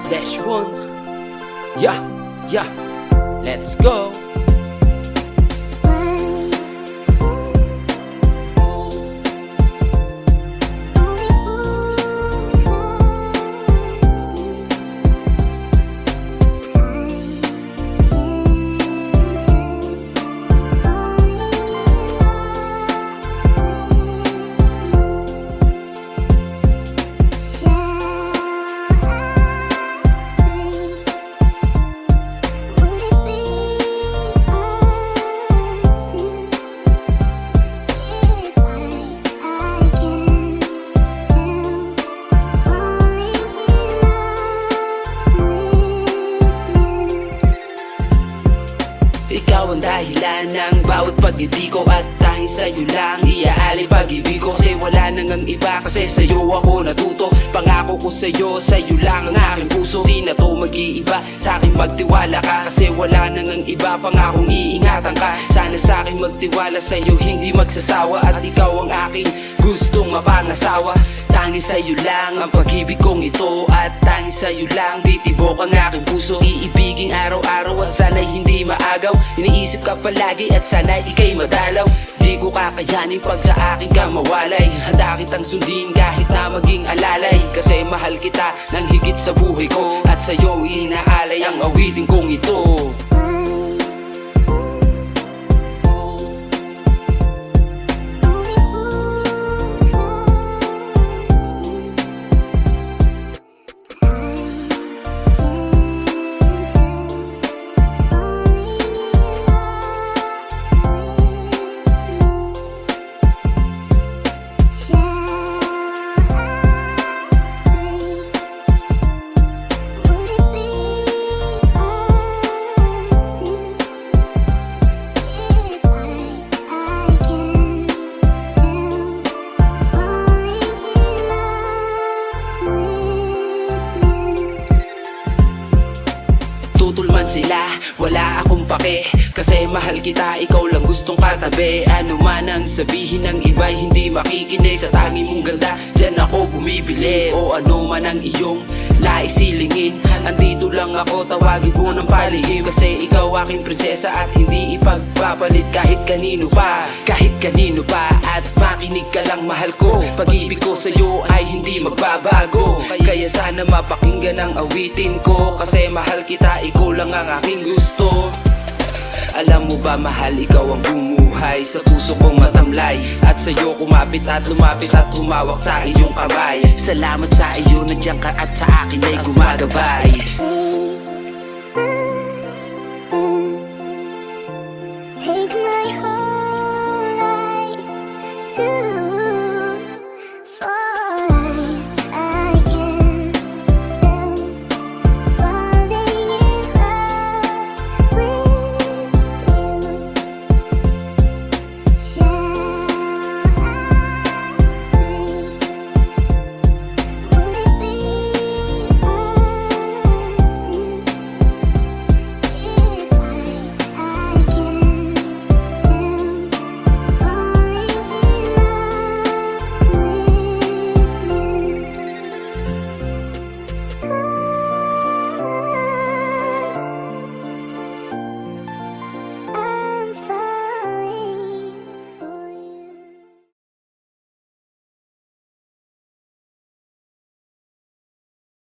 Flash one. Yeah, yeah. Let's go. Ikaw ang dahilan ng bawat pag-ibig ko, at tanging sa'yo lang iaalay pag-ibig ko. Kasi wala nang ang iba, kasi sa'yo ako natuto. Pangako ko sa'yo lang ang aking puso. Di na to mag-iiba, sa'kin magtiwala ka. Kasi wala nang ang iba, pangakong iingatan ka. Sana sa'kin magtiwala, sa'yo hindi magsasawa. At ikaw ang aking gustong mapangasawa. Tanging sa'yo lang ang pag-ibig kong ito, at tanging sa'yo lang titibok ang aking puso. Iibigin araw-araw at sana'y hindi maagaw. Iniisip ka palagi at sana'y ika'y madalaw. Di ko kakayanin pag sa akin ka mawalay. Handa kitang sundin kahit na maging alalay. Kasi mahal kita ng higit sa buhay ko, at sa'yo inaalay ang awitin kong ito. Tutulman sila, wala akong pake. Kasi mahal kita, ikaw lang gustong katabi. Ano man ang sabihin ng iba'y hindi makikinig. Sa tangi mong ganda, dyan ako bumibili. O ano man ang iyong naisilingin, andito lang ako, tawagin mo ng palihim. Kasi ikaw aking prinsesa at hindi ipagpapalit kahit kanino pa. Kahit kanino pa, at makinig ka lang mahal ko. Pag-ibig ko sa'yo ay hindi magbabago. Kaya sana mapakinggan ang awitin ko. Kasi mahal kita, ikaw lang ang aking gusto. Alam mo ba mahal, ikaw ang bumuhay sa puso kong matamlay. At sa'yo kumapit at lumapit at humawak sa iyong kamay. Salamat sa iyo, nandiyan ka at sa akin ay gumagabay.